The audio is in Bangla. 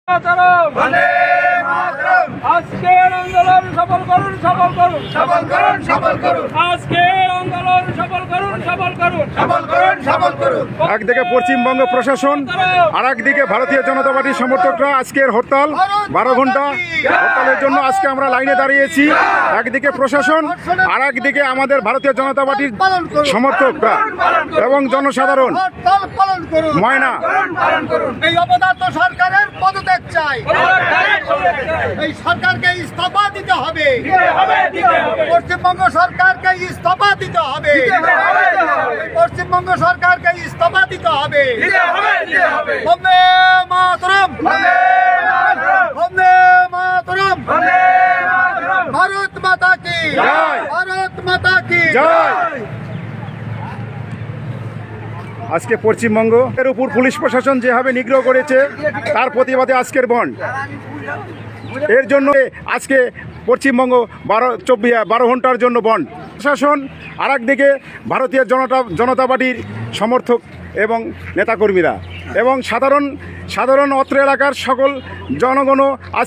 মাতরম। বন্দে মাতরম। আজকের আন্দোলন সফল করুন, সফল করুন, সফল করুন, সফল করুন, আজকের আন্দোলন সফল করুন, সফল করুন, সফল করুন, সফল করুন। একদিকে পশ্চিমবঙ্গ প্রশাসন আর একদিকে ভারতীয় জনতা পার্টির সমর্থকরা আজকের হরতাল 12 ঘন্টা হরতালের জন্য আজকে আমরা লাইনে দাঁড়িয়েছি। একদিকে প্রশাসন আর একদিকে আমাদের ভারতীয় জনতা পার্টির সমর্থকরা এবং জনসাধারণ হরতাল পালন করুন, ময়না পালন করুন। এই অপদার্থ সরকারের পদত্যাগ চাই। এই সরকারকে ইস্তফা দিতে হবে। পশ্চিমবঙ্গ সরকারকে ইস্তফা দিতে হবে। পশ্চিমবঙ্গ সরকারকে ইস্তফা দিতে হবে। বন্দে মাতরম। বন্দে মাতরম। ভারত মাতা কি জয়। ভারত মাতা কি জয়। আজকে পশ্চিমবঙ্গ এর উপর পুলিশ প্রশাসন যেভাবে নিগ্রহ করেছে তার প্রতিবাদে আজকের বন্ধ। এর জন্য আজকে পশ্চিমবঙ্গ 12 ঘন্টার জন্য বন্ধ। প্রশাসন আর একদিকে ভারতীয় জনতা পার্টির সমর্থক এবং নেতাকর্মীরা এবং সাধারণ অত্র এলাকার সকল জনগণও আজ